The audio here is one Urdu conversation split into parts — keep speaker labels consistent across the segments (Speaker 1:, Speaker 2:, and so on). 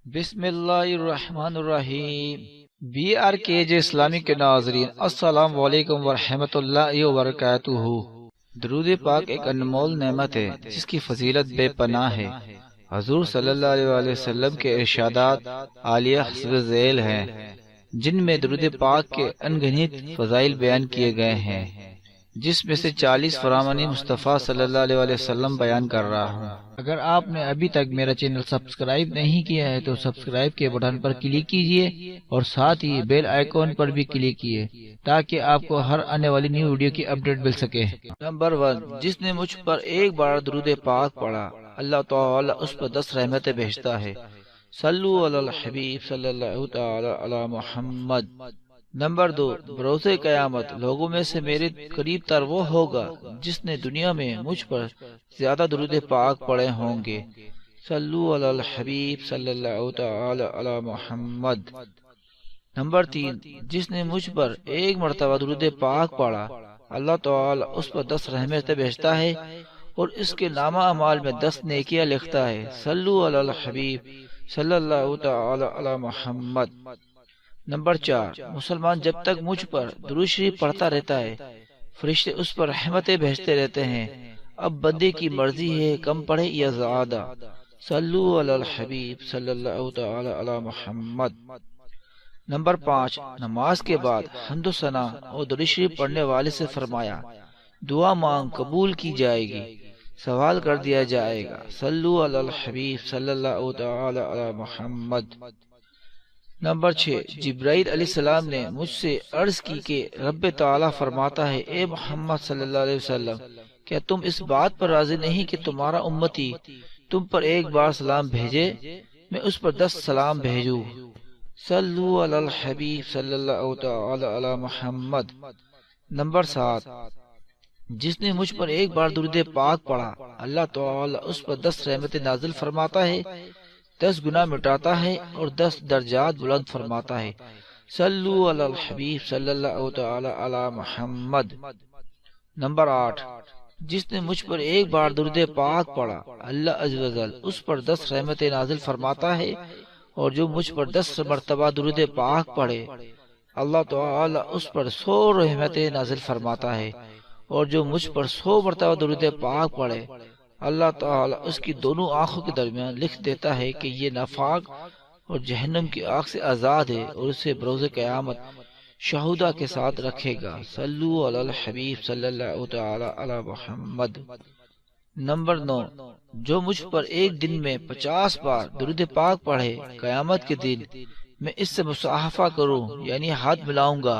Speaker 1: بسم اللہ الرحمن الرحیم۔ بی آر کے جے اسلامی کے ناظرین، السلام علیکم ورحمۃ اللہ وبرکاتہ۔ درود پاک ایک انمول نعمت ہے جس کی فضیلت بے پناہ ہے۔ حضور صلی اللہ علیہ وسلم کے ارشادات عالیہ حسب ذیل ہیں، جن میں درود پاک کے انگنت فضائل بیان کیے گئے ہیں، جس میں سے 40 فرامانی مصطفیٰ صلی اللہ علیہ وسلم بیان کر رہا ہوں۔ اگر آپ نے ابھی تک میرا چینل سبسکرائب نہیں کیا ہے تو سبسکرائب کے بٹن پر کلک کیجئے اور ساتھ ہی بیل آئیکن پر بھی کلک کیجئے تاکہ آپ کو ہر آنے والی نیو ویڈیو کی اپڈیٹ مل سکے۔ نمبر 1، جس نے مجھ پر ایک بار درود پاک پڑھا، اللہ تعالی اس پر 10 رحمتیں بھیجتا ہے۔ صلو علی الحبیب صلی اللہ تعالی علی محمد۔ نمبر 2، بروز قیامت لوگوں میں سے میرے قریب تر وہ ہوگا جس نے دنیا میں مجھ پر زیادہ درود پاک پڑھے ہوں گے۔ صلو علی الحبیب صلی اللہ تعالی علی محمد۔ نمبر 3، جس نے مجھ پر ایک مرتبہ درود پاک پڑھا، اللہ تعالی اس پر 10 رحمتیں بھیجتا ہے اور اس کے نامہ اعمال میں 10 نیکیاں لکھتا ہے۔ صلو علی الحبیب صلی اللہ تعالی علی محمد۔ نمبر 4، مسلمان جب تک مجھ پر درود شریف پڑھتا رہتا ہے، فرشتے اس پر رحمتیں بھیجتے رہتے ہیں۔ اب بندے کی مرضی ہے کم پڑھے یا زیادہ۔ صلو علی الحبیب صلی اللہ تعالی علی محمد۔ نمبر 5، نماز کے بعد حمد و ثنا اور درود شریف پڑھنے والے سے فرمایا، دعا مانگ قبول کی جائے گی، سوال کر دیا جائے گا۔ صلو علی الحبیب صلی اللہ تعالی علی محمد۔ نمبر 6، جبرائیل علیہ السلام نے مجھ سے عرض کی کہ رب تعالیٰ فرماتا ہے، اے محمد صلی اللہ علیہ وسلم، کیا تم اس بات پر راضی نہیں کہ تمہارا امتی تم پر ایک بار سلام بھیجے، میں اس پر 10 سلام بھیجوں۔ صلو علی الحبیب صلی اللہ تعالی علی محمد۔ نمبر 7، جس نے مجھ پر ایک بار درود پاک پڑھا، اللہ تعالی اس پر 10 رحمتیں نازل فرماتا ہے، 10 گناہ مٹاتا ہے اور 10 درجات بلند فرماتا ہے۔ صلو علی الحبیب صلی اللہ تعالی علی محمد۔ نمبر 8، جس نے مجھ پر ایک بار درود پاک پڑھا، اللہ عز و جل اس پر 10 رحمتیں نازل فرماتا ہے، اور جو مجھ پر 10 مرتبہ درود پاک پڑھے، اللہ تعالی اس پر 100 رحمتیں نازل فرماتا ہے، اور جو مجھ پر 100 مرتبہ درود پاک پڑھے، اللہ تعالی اس کی دونوں آنکھوں کے درمیان لکھ دیتا ہے کہ یہ نافاق اور جہنم کی آگ سے آزاد ہے، اور اسے بروز قیامت شہداء کے ساتھ رکھے گا۔ صلو علی الحبیب صلی اللہ تعالی علی محمد۔ نمبر 9، جو مجھ پر ایک دن میں 50 بار درود پاک پڑھے، قیامت کے دن میں اس سے مصافحہ کروں یعنی ہاتھ ملاؤں گا۔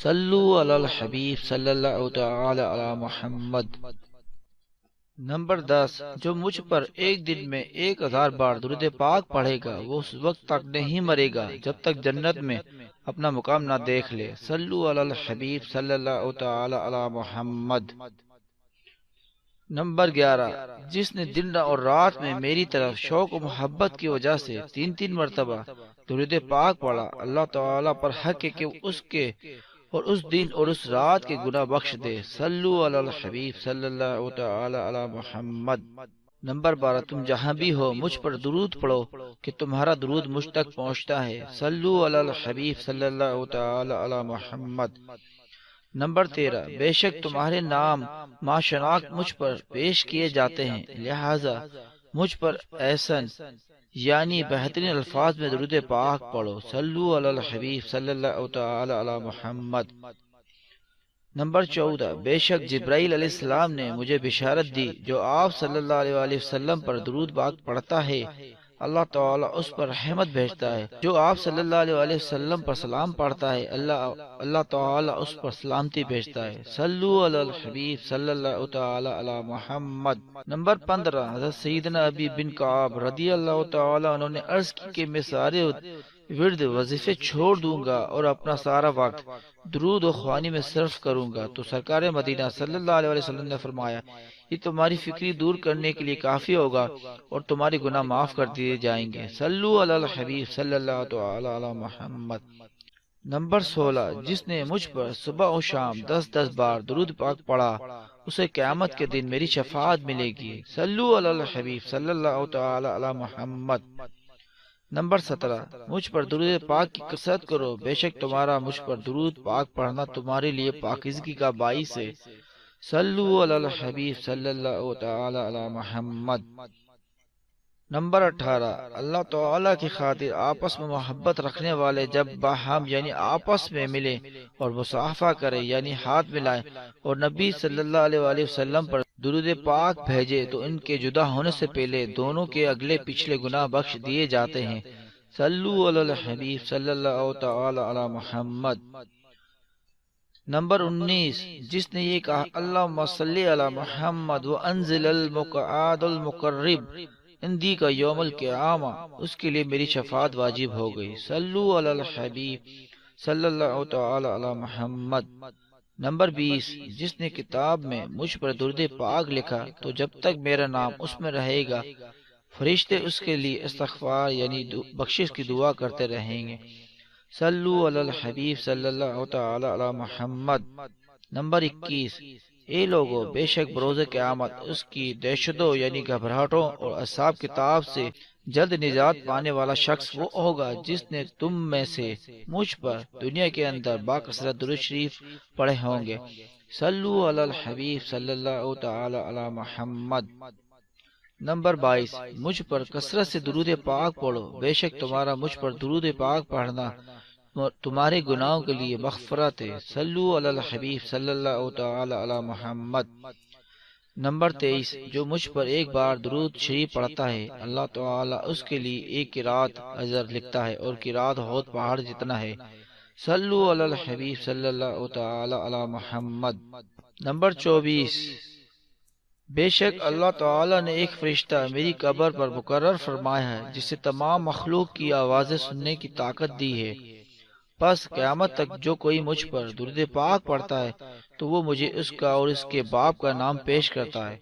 Speaker 1: صلو علی الحبیب صلی اللہ تعالی علی محمد۔ نمبر 10، جو مجھ پر ایک دن میں 1000 بار درود پاک پڑھے گا، وہ اس وقت تک نہیں مرے گا جب تک جنت میں اپنا مقام نہ دیکھ لے۔ صلو علی الحبیب صلی اللہ تعالی علی محمد۔ نمبر 11، جس نے دن اور رات میں میری طرف شوق و محبت کی وجہ سے 3 مرتبہ درود پاک پڑھا، اللہ تعالی پر حق ہے کہ اس کے اور اس دن اور اس رات کے گناہ بخش دے۔ صلو علی الحبیب صلی اللہ تعالی علی محمد۔ نمبر 12، تم جہاں بھی ہو مجھ پر درود پڑھو کہ تمہارا درود مجھ تک پہنچتا ہے۔ صلو علی الحبیب صلی اللہ تعالی علی محمد۔ نمبر 13، بے شک تمہارے نام ما شناخت مجھ پر پیش کیے جاتے ہیں، لہذا مجھ پر احسن یعنی بہترین الفاظ میں درود پاک پڑھو۔ صلو علی الحبیب صلی اللہ تعالی علی محمد۔ نمبر 14، بے شک جبرائیل علیہ السلام نے مجھے بشارت دی، جو آپ صلی اللہ علیہ وسلم پر درود پاک پڑھتا ہے، اللہ تعالی اس پر رحمت بھیجتا ہے، جو آپ صلی اللہ علیہ وسلم پر سلام پڑھتا ہے، اللہ تعالی اس پر سلامتی بھیجتا ہے۔ صلو علی الحبیب صلی اللہ تعالی علی محمد۔ نمبر 15، حضرت سیدنا ابی بن کعب رضی اللہ تعالی عنہ نے عرض کی کہ میں سارے ورد وظیفے چھوڑ دوں گا اور اپنا سارا وقت درود و خوانی میں صرف کروں گا، تو سرکار مدینہ صلی اللہ علیہ وسلم نے فرمایا، یہ تمہاری فکری دور کرنے کے لیے کافی ہوگا اور تمہارے گناہ معاف کر دیے جائیں گے۔ صلو علی الحبیب صلی اللہ تعالی علی محمد۔ نمبر 16، جس نے مجھ پر صبح و شام 10 بار درود پاک پڑھا، اسے قیامت کے دن میری شفاعت ملے گی۔ صلو علی الحبیب صلی اللہ تعالی علی محمد۔ نمبر 17، مجھ پر درود پاک کی کثرت کرو، بے شک تمہارا مجھ پر درود پاک پڑھنا تمہارے لیے پاکیزگی کا باعث ہے۔ صلو علی الحبیب صلی اللہ تعالی علی محمد۔ نمبر 18، اللہ تعالیٰ کی خاطر آپس میں محبت رکھنے والے جب باہم یعنی آپس میں ملے اور مصافحہ کرے یعنی ہاتھ ملائے اور نبی صلی اللہ علیہ وآلہ وسلم پر درود پاک بھیجے تو ان کے جدا ہونے سے پہلے دونوں کے اگلے پچھلے گناہ بخش دیے جاتے ہیں۔ صلو علی الحبیب صلی اللہ تعالی علی محمد۔ نمبر 19، جس نے یہ کہا اللہم صلی علی محمد وانزل المقعد المقرب اندی کا یوم القیامہ، اس کے لیے میری شفاعت واجب ہو گئی۔ صلو علی الحبیب صلی اللہ تعالی علی محمد۔ نمبر 20، جس نے کتاب میں مجھ پر درود پاک لکھا تو جب تک میرا نام اس میں رہے گا فرشتے اس کے لیے استغفار یعنی بخشش کی دعا کرتے رہیں گے۔ صلو علی الحبیب صلی اللہ تعالی علی محمد۔ نمبر 21، اے لوگو، بے شک بروز قیامت اس کی دہشتوں یعنی گھبراہٹوں اور اصحاب کتاب سے جلد نجات پانے والا شخص وہ ہوگا جس نے تم میں سے مجھ پر دنیا کے اندر باکثرت درود شریف پڑھے ہوں گے۔ صلو علی الحبیب صلی اللہ تعالی علی محمد۔ نمبر 22، مجھ پر کثرت سے درود پاک پڑھو، بے شک تمہارا مجھ پر درود پاک پڑھنا تمہارے گناہوں کے لیے مغفرت ہے۔ صلو علی الحبیب صلی اللہ تعالی علی محمد۔ نمبر 23، جو مجھ پر ایک بار درود شریف پڑھتا ہے اللہ تعالی اس کے لیے ایک قرات اجر لکھتا ہے اور قرات حوض پہاڑ جتنا ہے۔ صلو علی الحبیب صلی اللہ تعالی علی محمد۔ نمبر 24، بے شک اللہ تعالی نے ایک فرشتہ میری قبر پر مقرر فرمایا ہے جسے تمام مخلوق کی آوازیں سننے کی طاقت دی ہے، پس قیامت تک جو کوئی مجھ پر درود پاک پڑھتا ہے تو وہ مجھے اس کا اور اس کے باپ کا نام پیش کرتا ہے،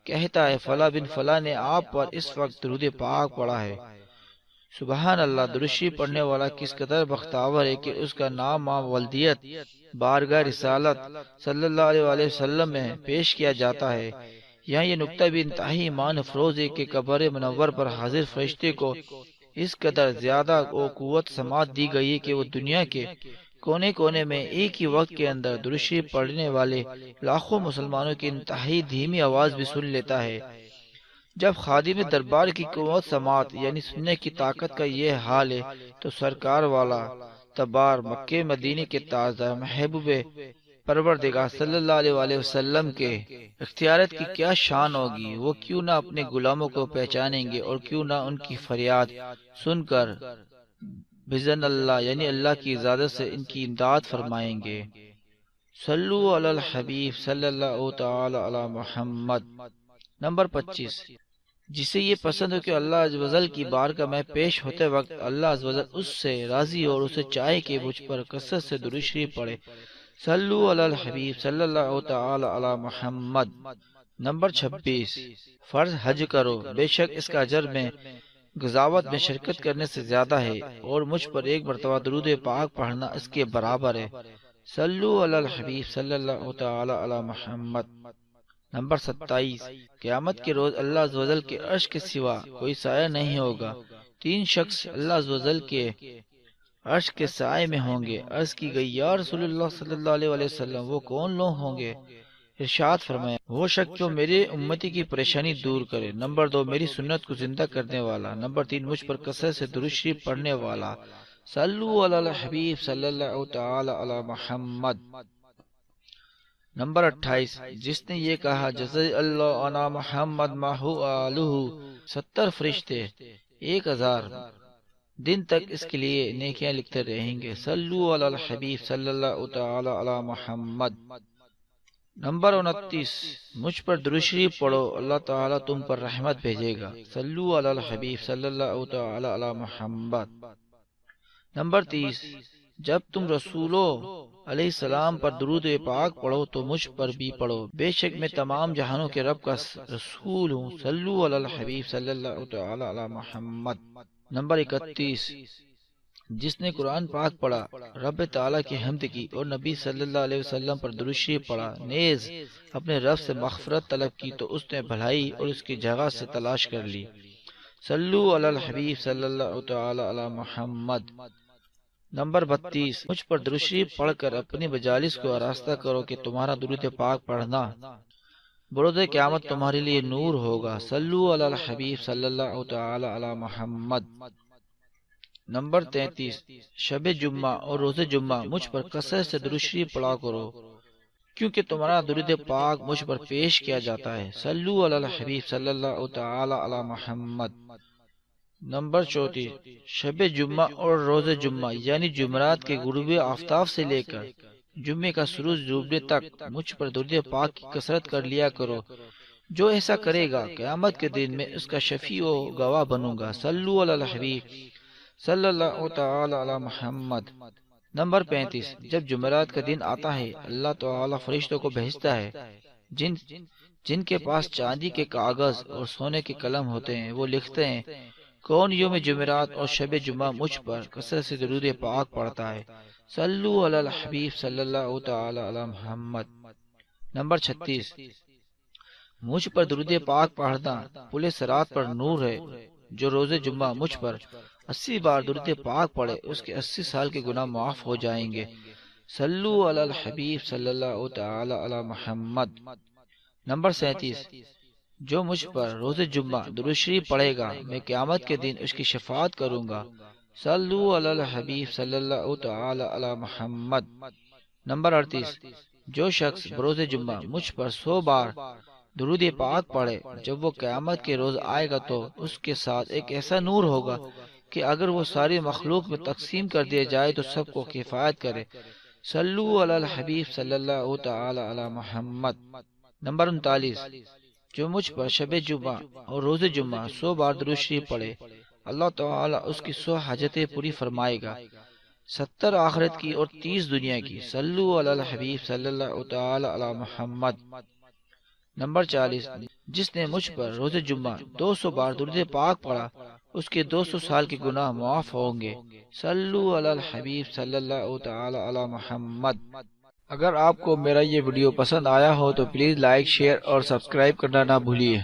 Speaker 1: کہتا ہے فلاں بن فلاں نے آپ پر اس وقت درود پاک پڑھا ہے۔ سبحان اللہ، درود شریف پڑھنے والا کس قدر بختاور ہے کہ اس کا نام ماں ولدیت بارگاہ رسالت صلی اللہ علیہ وآلہ وسلم میں پیش کیا جاتا ہے۔ یہاں یہ نکتہ بھی انتہائی ایمان افروز ہے کہ قبر منور پر حاضر فرشتے کو اس قدر زیادہ قوت سماعت دی گئی ہے کہ وہ دنیا کے کونے کونے میں ایک ہی وقت کے اندر درود شریف پڑھنے والے لاکھوں مسلمانوں کی انتہائی دھیمی آواز بھی سن لیتا ہے۔ جب خادم دربار کی قوت سماعت یعنی سننے کی طاقت کا یہ حال ہے تو سرکار والا تبار مکہ مدینے کے تاجدار محبوب پروردگار صلی اللہ علیہ وآلہ وسلم کے اختیارات کی کیا شان ہوگی، وہ کیوں نہ اپنے غلاموں کو پہچانیں گے اور کیوں نہ ان کی فریاد سن کر بزن اللہ یعنی اللہ کی اجازت سے ان کی امداد فرمائیں گے۔ صلو علی الحبیب صلی اللہ تعالی علی محمد۔ نمبر 25، جسے یہ پسند ہو کہ اللہ عز و جل کی بارگاہ میں پیش ہوتے وقت اللہ عز و جل اس سے راضی اور اسے چاہے کہ مجھ پر کثرت سے درود شریف پڑھے۔ صلو علی الحبیب صلی اللہ تعالی علی محمد۔ نمبر 26، فرض حج کرو، بے شک اس کا اجر میں غزوات میں شرکت کرنے سے زیادہ ہے اور مجھ پر ایک مرتبہ درود پاک پڑھنا اس کے برابر ہے۔ صلو علی الحبیب صلی اللہ تعالی علی محمد۔ نمبر 27، قیامت کے روز اللہ عز و جل کے عرش کے سوا کوئی سایہ نہیں ہوگا، 3 شخص اللہ عز و جل کے عرش کے سائے میں ہوں گے۔ عرض کی گئی یا رسول اللہ صلی اللہ علیہ وآلہ وسلم وہ کون لوگ ہوں گے؟ ارشاد فرمایا وہ شخص جو میرے امتی کی پریشانی دور کرے۔ نمبر 2، میری سنت کو زندہ کرنے والا۔ نمبر 3، مجھ پر کثرت سے درود شریف پڑھنے والا۔ صلو علی الحبیب صلی اللہ تعالی علی محمد۔ نمبر 28، جس نے یہ کہا جزا اللہ عنا محمد ماہو آلہ، 70 فرشتے 1000 دن تک اس کے لیے نیکیاں لکھتے رہیں گے۔ صلو علی الحبیب صلی اللہ تعالی علی محمد۔ نمبر 29، مجھ پر درود شریف پڑھو اللہ تعالیٰ تم پر رحمت بھیجے گا۔ صلو علی الحبیب صلی اللہ تعالی علی محمد۔ نمبر 30، جب تم رسولو علیہ السلام پر درود پاک پڑھو تو مجھ پر بھی پڑھو، بے شک میں تمام جہانوں کے رب کا رسول ہوں۔ صلو علی الحبیب صلی اللہ تعالی علی محمد۔ نمبر 31، جس نے قرآن پاک پڑھا، رب تعالیٰ کی حمد کی اور نبی صلی اللہ علیہ وسلم پر درود شریف پڑھا، نیز اپنے رب سے مغفرت طلب کی تو اس نے بھلائی اور اس کی جگہ سے تلاش کر لی۔ صلو علی الحبیب صلی اللہ تعالی علی محمد۔ نمبر 32، مجھ پر درود شریف پڑھ کر اپنی مجالس کو آراستہ کرو کہ تمہارا درود پاک پڑھنا بروز قیامت تمہارے لیے نور ہوگا۔ صلو علی الحبیب صلی اللہ تعالی علی محمد۔ نمبر 33، شب جمعہ اور روز جمعہ مجھ پر کثرت سے درود شریف پڑھا کرو کیونکہ تمہارا درود پاک مجھ پر پیش کیا جاتا ہے۔ صلو علی الحبیب صلی اللہ تعالی علی محمد۔ نمبر 34، شب جمعہ اور روز جمعہ یعنی جمعرات کے غروب آفتاب سے لے کر جمعے کا سورج ڈوبنے تک مجھ پر درود پاک کی کثرت کر لیا کرو۔ جو ایسا کرے گا قیامت کے دن میں اس کا شفیع و گواہ بنوں گا۔ صلو علی الحبیب صلی اللہ تعالی علی محمد۔ نمبر 35، جب جمعرات کا دن آتا ہے اللہ تعالی فرشتوں کو بھیجتا ہے جن کے پاس چاندی کے کاغذ اور سونے کے قلم ہوتے ہیں، وہ لکھتے ہیں کون یوم جمعرات اور شب جمعہ مجھ پر کثرت سے درود پاک پڑھتا ہے۔ صلو علی الحبیب صلی اللہ تعالی علی محمد۔ نمبر 36، مجھ پر درود پاک پڑھنا پل صراط پر نور ہے۔ جو روز جمعہ مجھ پر 80 بار درود پاک پڑھے اس کے 80 سال کے گناہ معاف ہو جائیں گے۔ صلو علی الحبیب صلی اللہ تعالی علی محمد۔ نمبر 37، جو مجھ پر روز جمعہ درود شریف پڑھے گا میں قیامت کے دن اس کی شفاعت کروں گا۔ صلو علی الحبیب صلی اللہ تعالی علی محمد۔ نمبر 38، جو شخص بروز جمعہ مجھ پر 100 بار درود پاک پڑھے جب وہ قیامت کے روز آئے گا تو اس کے ساتھ ایک ایسا نور ہوگا کہ اگر وہ ساری مخلوق میں تقسیم کر دیا جائے تو سب کو کفایت کرے۔ صلو علی الحبیب صلی اللہ تعالی علی محمد۔ نمبر 39، جو مجھ پر شب جمعہ اور روز جمعہ 100 بار درود شریف پڑھے اللہ تعالی اس کی 100 حاجتیں پوری فرمائے گا، 70 آخرت کی اور 30 دنیا کی۔ صلو علی الحبیب صلی اللہ تعالی علی محمد۔ نمبر 40، جس نے مجھ پر روز جمعہ 200 بار درود پاک پڑھا اس کے 200 سال کے گناہ معاف ہوں گے۔ صلو علی الحبیب صلی اللہ تعالی علی محمد۔ اگر آپ کو میرا یہ ویڈیو پسند آیا ہو تو پلیز لائک، شیئر اور سبسکرائب کرنا نہ بھولیے۔